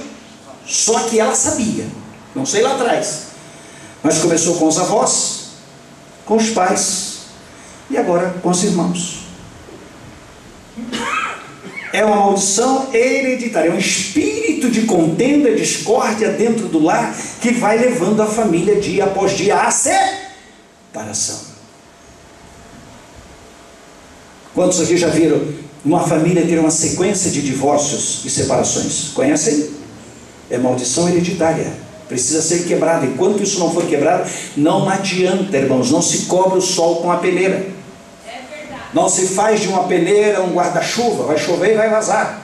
Só que ela sabia, não sei lá atrás, mas começou com os avós, com os pais e agora com os irmãos. É uma maldição hereditária, é um espírito de contenda e discórdia dentro do lar que vai levando a família dia após dia à separação. Quantos aqui já viram uma família ter uma sequência de divórcios e separações? Conhecem? É maldição hereditária, precisa ser quebrada. Enquanto isso não for quebrado, não adianta, irmãos, não se cobre o sol com a peneira. Não se faz de uma peneira um guarda-chuva, vai chover e vai vazar.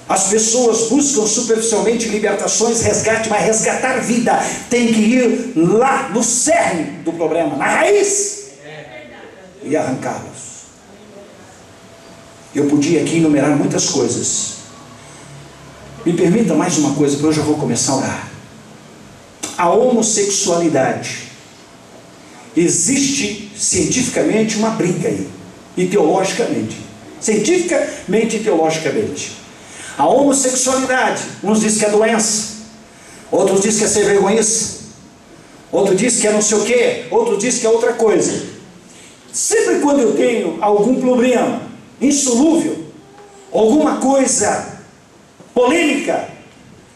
As pessoas buscam superficialmente libertações, resgate, mas resgatar vida tem que ir lá no cerne do problema, na raiz, e arrancá-los. Eu podia aqui enumerar muitas coisas. Me permita mais uma coisa, porque hoje eu vou começar a orar. A homossexualidade, existe cientificamente uma briga aí, e teologicamente. Cientificamente e teologicamente. A homossexualidade, uns dizem que é doença, outros dizem que é ser vergonhice, outros dizem que é não sei o quê, outros dizem que é outra coisa. Sempre quando eu tenho algum problema insolúvel, alguma coisa polêmica,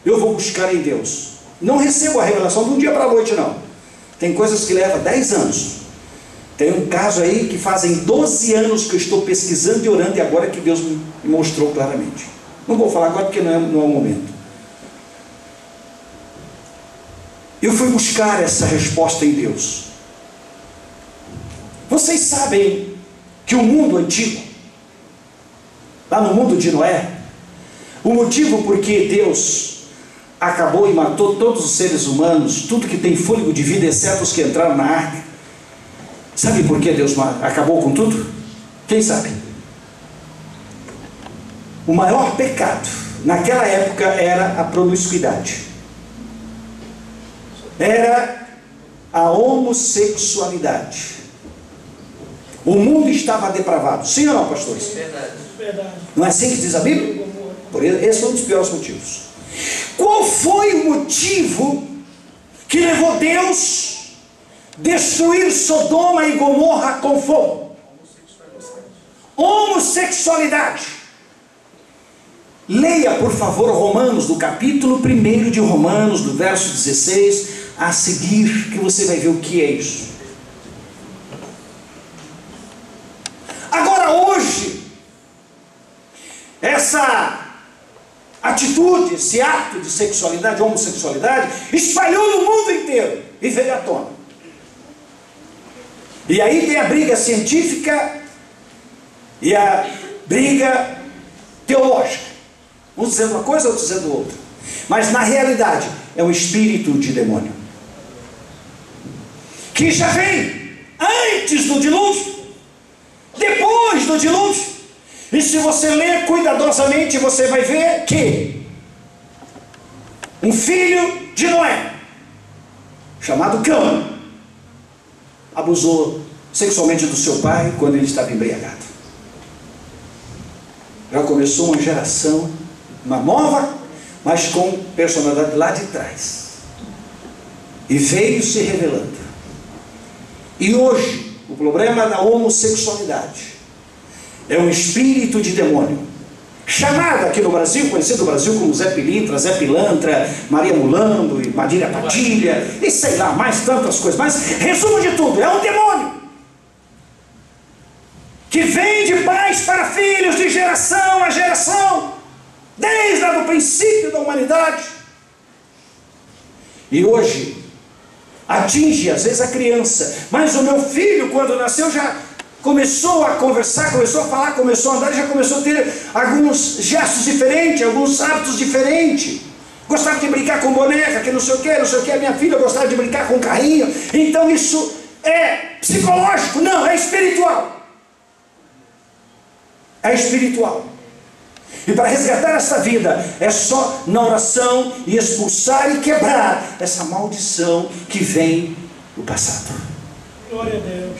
eu vou buscar em Deus. Não recebo a revelação de um dia para a noite, não. Tem coisas que levam 10 anos. Tem um caso aí que fazem 12 anos que eu estou pesquisando e orando, e agora que Deus me mostrou claramente. Não vou falar agora porque não é o momento. Eu fui buscar essa resposta em Deus. Vocês sabem que o mundo antigo, lá no mundo de Noé, o motivo por que Deus acabou e matou todos os seres humanos, tudo que tem fôlego de vida, exceto os que entraram na arca, sabe por que Deus acabou com tudo? Quem sabe? O maior pecado naquela época era a promiscuidade, era a homossexualidade. O mundo estava depravado, sim ou não, pastores? Verdade. Não é assim que diz a Bíblia? Esse foi um dos piores motivos. Qual foi o motivo que levou Deus a destruir Sodoma e Gomorra com fogo? Homossexualidade. Leia, por favor, Romanos, do capítulo 1 de Romanos, do verso 16 a seguir, que você vai ver o que é isso. Agora, hoje, essa atitude, esse ato de sexualidade, homossexualidade, espalhou no mundo inteiro e veio à tona. E aí tem a briga científica e a briga teológica. Um dizendo uma coisa, outro dizendo outra. Mas na realidade é um espírito de demônio que já vem antes do dilúvio, depois do dilúvio. E se você ler cuidadosamente, você vai ver que um filho de Noé, chamado Cão, abusou sexualmente do seu pai quando ele estava embriagado. Já começou uma geração, uma nova, mas com personalidade lá de trás. E veio se revelando. E hoje, o problema da homossexualidade, é um espírito de demônio, chamado aqui no Brasil, conhecido no Brasil como Zé Pilintra, Zé Pilantra, Maria Mulando e Marília Padilha, e sei lá, mais tantas coisas. Mas, resumo de tudo, é um demônio que vem de pais para filhos, de geração a geração, desde lá do princípio da humanidade. E hoje atinge às vezes a criança. Mas o meu filho, quando nasceu, já começou a conversar, começou a falar, começou a andar, já começou a ter alguns gestos diferentes, alguns hábitos diferentes. Gostava de brincar com boneca, que não sei o que, não sei o que. A minha filha gostava de brincar com carrinho. Então isso é psicológico? Não, é espiritual. É espiritual. E para resgatar essa vida, é só na oração e expulsar e quebrar essa maldição que vem do passado. Glória a Deus.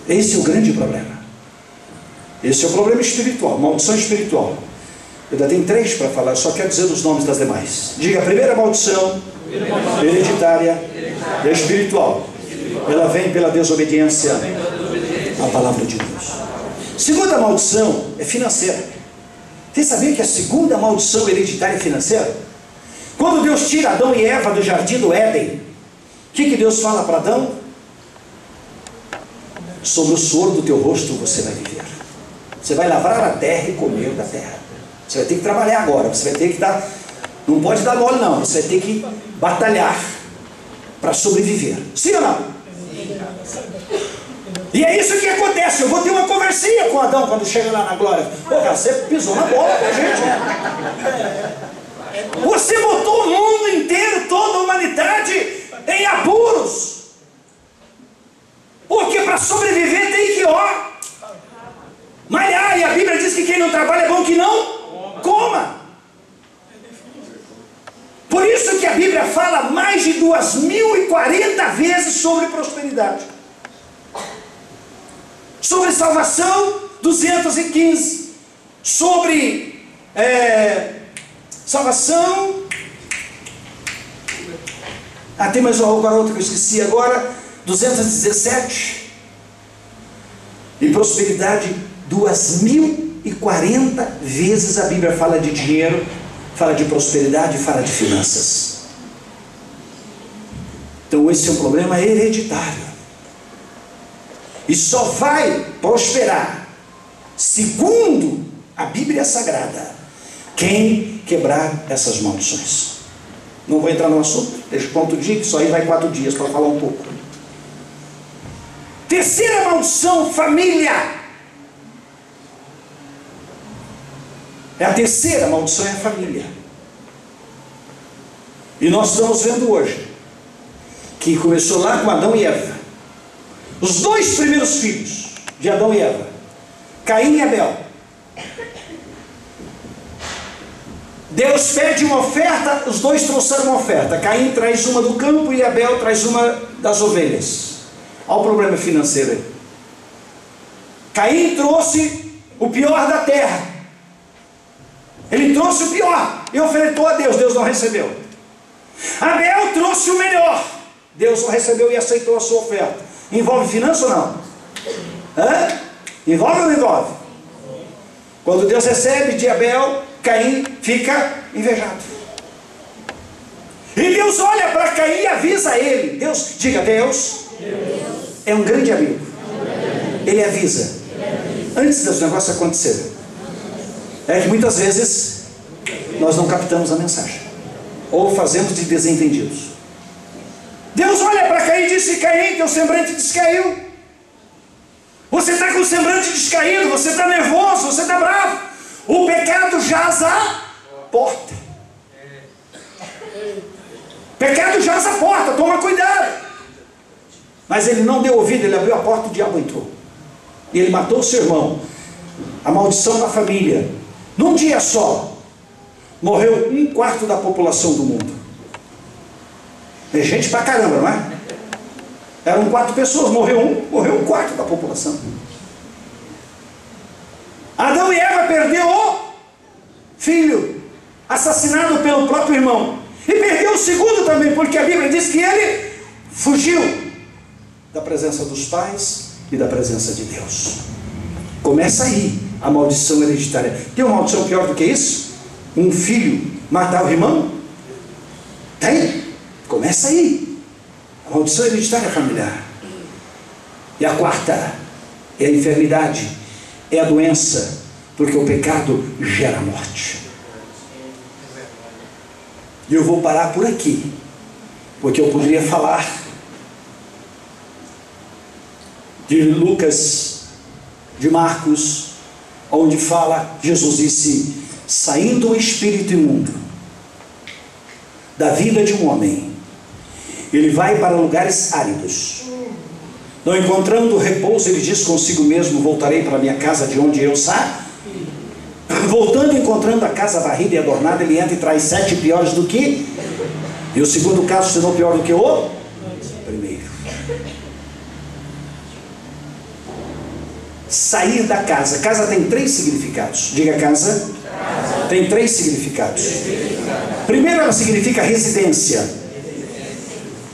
Esse é o grande problema. Esse é o problema espiritual, maldição espiritual. Eu ainda tenho 3 para falar, eu só quero dizer os nomes das demais. Diga: a primeira maldição, hereditária, é espiritual. Ela vem pela desobediência à palavra de Deus. Segunda maldição é financeira. Você sabia que a segunda maldição hereditária é financeira? Quando Deus tira Adão e Eva do jardim do Éden, o que Deus fala para Adão? Sobre o suor do teu rosto você vai viver. Você vai lavrar a terra e comer da terra. Você vai ter que trabalhar agora. Você vai ter que dar... Não pode dar mole não. Você vai ter que batalhar para sobreviver. Sim ou não? E é isso que acontece. Eu vou ter uma conversinha com Adão quando chega lá na glória. Pô, cara, você pisou na bola com a gente, né? Você botou o mundo inteiro, toda a humanidade em apuros. Porque para sobreviver tem que, malhar. E a Bíblia diz que quem não trabalha é bom que não coma. Por isso que a Bíblia fala mais de 2040 vezes sobre prosperidade. Sobre salvação, 215. Sobre salvação. Tem mais agora outra que eu esqueci agora. 217. E prosperidade, 2040 vezes a Bíblia fala de dinheiro, fala de prosperidade, fala de finanças. Então esse é um problema hereditário. E só vai prosperar, segundo a Bíblia Sagrada, quem quebrar essas maldições. Não vou entrar no assunto, deixa para outro dia, que só aí vai 4 dias para falar um pouco. Terceira maldição, família. A terceira maldição é a família. E nós estamos vendo hoje que começou lá com Adão e Eva. Os 2 primeiros filhos de Adão e Eva, Caim e Abel. Deus pede uma oferta, os 2 trouxeram uma oferta. Caim traz uma do campo e Abel traz uma das ovelhas. Olha o problema financeiro aí. Caim trouxe o pior da terra. Ele trouxe o pior e ofertou a Deus. Deus não recebeu. Abel trouxe o melhor. Deus não recebeu e aceitou a sua oferta. Envolve finança ou não? Envolve ou não envolve? Quando Deus recebe de Abel, Caim fica invejado. E Deus olha para Caim e avisa ele. Deus, diga, Deus é um grande amigo. Ele avisa antes dos negócios acontecerem. É que muitas vezes nós não captamos a mensagem, ou fazemos de desentendidos. Deus olha para Caim e disse: Caim, teu semblante descaiu. Você está com o semblante descaído, você está nervoso, você está bravo. O pecado jaz à porta. Pecado jaz à porta, toma cuidado. Mas ele não deu ouvido, ele abriu a porta, o diabo entrou. E ele matou o seu irmão. A maldição da família. Num dia só, morreu 1/4 da população do mundo. É gente pra caramba, não é? Eram 4 pessoas, morreu 1/4 da população. Adão e Eva perdeu o filho, assassinado pelo próprio irmão. E perdeu o segundo também, porque a Bíblia diz que ele fugiu da presença dos pais e da presença de Deus. Começa aí a maldição hereditária. Tem uma maldição pior do que isso? Um filho matar o irmão? Tem? Começa aí. A maldição hereditária familiar. E a quarta é a enfermidade, é a doença, porque o pecado gera morte. E eu vou parar por aqui, porque eu poderia falar de Lucas, de Marcos, onde fala, Jesus disse: saindo o espírito imundo da vida de um homem, ele vai para lugares áridos, não encontrando repouso, ele diz consigo mesmo: voltarei para minha casa de onde eu saí. Voltando, encontrando a casa varrida e adornada, ele entra e traz 7 piores do que, e o segundo caso se tornou pior do que o primeiro. Sair da casa. Casa tem 3 significados. Diga: casa tem 3 significados. Primeiro, ela significa residência.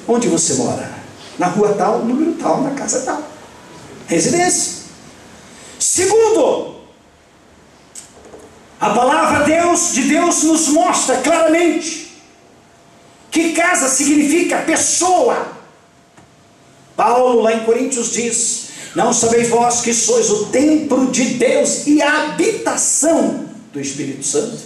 Onde você mora? Na rua tal, número tal, na casa tal. Residência. Segundo, a palavra de Deus nos mostra claramente que casa significa pessoa. Paulo lá em Coríntios diz: não sabeis vós que sois o templo de Deus e a habitação do Espírito Santo?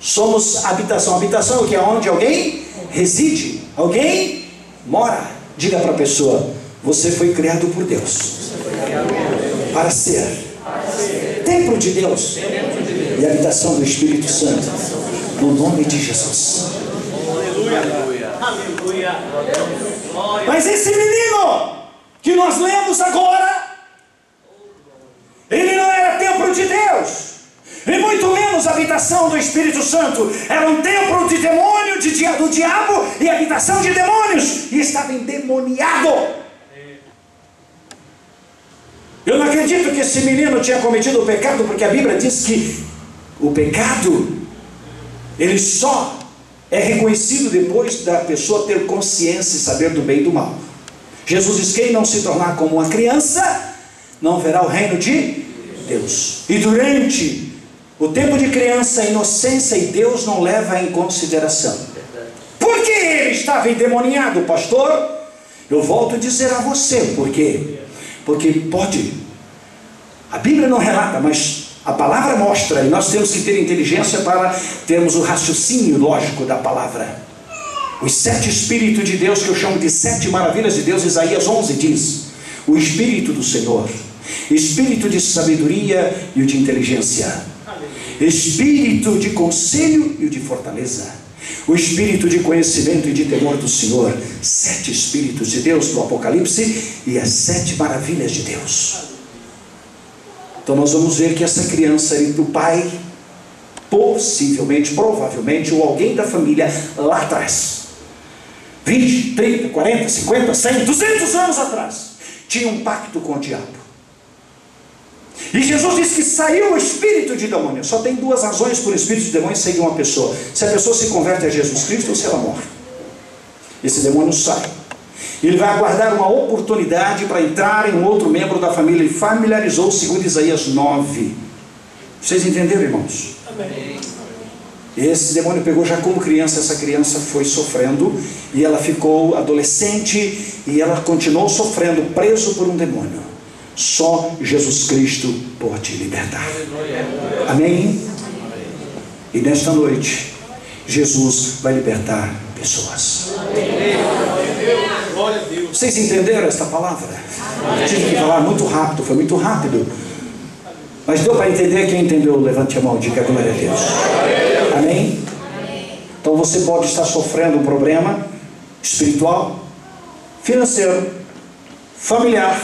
Somos habitação. Habitação é o que? É onde alguém reside, alguém mora. Diga para a pessoa: você foi criado por Deus para ser templo de Deus e habitação do Espírito Santo, no nome de Jesus. Aleluia. Mas esse menino que nós lemos agora, ele não era templo de Deus, e muito menos habitação do Espírito Santo. Era um templo de demônio, do diabo, e habitação de demônios, e estava endemoniado. Eu não acredito que esse menino tinha cometido o pecado, porque a Bíblia diz que o pecado, ele só é reconhecido depois da pessoa ter consciência e saber do bem e do mal. Jesus diz: quem não se tornar como uma criança, não verá o reino de Deus. E durante o tempo de criança, a inocência e Deus não leva em consideração. Por que ele estava endemoniado, pastor? Eu volto a dizer a você, por quê? Porque pode, a Bíblia não relata, mas a palavra mostra, e nós temos que ter inteligência para termos o raciocínio lógico da palavra. Os 7 Espíritos de Deus, que eu chamo de 7 maravilhas de Deus, Isaías 11 diz: o Espírito do Senhor, Espírito de sabedoria e o de inteligência, Espírito de conselho e o de fortaleza, o Espírito de conhecimento e de temor do Senhor. 7 Espíritos de Deus do Apocalipse e as 7 maravilhas de Deus. Então nós vamos ver que essa criança era o pai, possivelmente, provavelmente, ou alguém da família lá atrás, 20, 30, 40, 50, 100, 200 anos atrás, tinha um pacto com o diabo. E Jesus disse que saiu o espírito de demônio. Só tem 2 razões por espírito de demônio sair de uma pessoa: se a pessoa se converte a Jesus Cristo ou se ela morre. Esse demônio sai. Ele vai aguardar uma oportunidade para entrar em um outro membro da família. Ele familiarizou, segundo Isaías 9. Vocês entenderam, irmãos? Amém. Esse demônio pegou já como criança. Essa criança foi sofrendo, e ela ficou adolescente, e ela continuou sofrendo, preso por um demônio. Só Jesus Cristo pode libertar. Amém? E nesta noite, Jesus vai libertar pessoas. Vocês entenderam esta palavra? Eu tive que falar muito rápido, foi muito rápido. Mas deu para entender? Quem entendeu, levante a mão, diga glória a Deus. Amém? Então você pode estar sofrendo um problema espiritual, financeiro, familiar,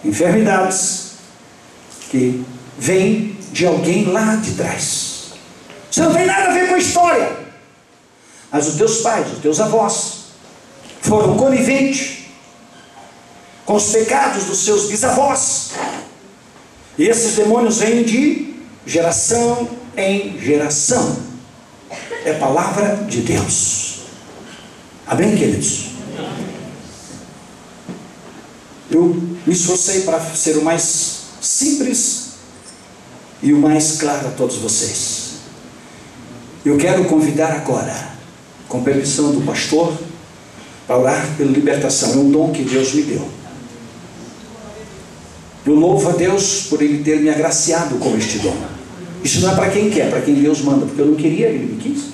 enfermidades que vêm de alguém lá de trás. Você não tem nada a ver com a história, mas os teus pais, os teus avós foram coniventes com os pecados dos seus bisavós, e esses demônios vêm de geração em geração. É palavra de Deus. Amém, queridos? Eu me esforcei para ser o mais simples e o mais claro a todos vocês. Eu quero convidar agora, com permissão do pastor, para orar pela libertação. É um dom que Deus me deu. Eu louvo a Deus por Ele ter me agraciado com este dom. Isso não é para quem quer, para quem Deus manda, porque eu não queria, Ele me quis.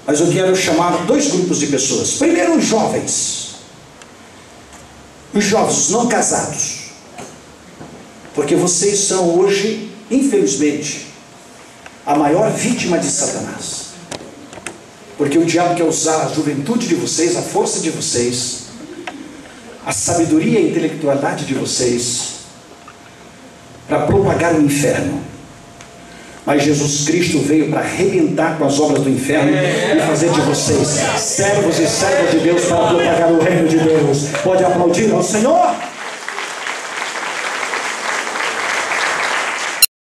Mas eu quero chamar dois grupos de pessoas. Primeiro, os jovens. Os jovens não casados. Porque vocês são hoje, infelizmente, a maior vítima de Satanás. Porque o diabo quer usar a juventude de vocês, a força de vocês, a sabedoria e a intelectualidade de vocês, para propagar o inferno. Mas Jesus Cristo veio para arrebentar com as obras do inferno e fazer de vocês servos e servas de Deus para propagar o reino de Deus. Pode aplaudir ao Senhor?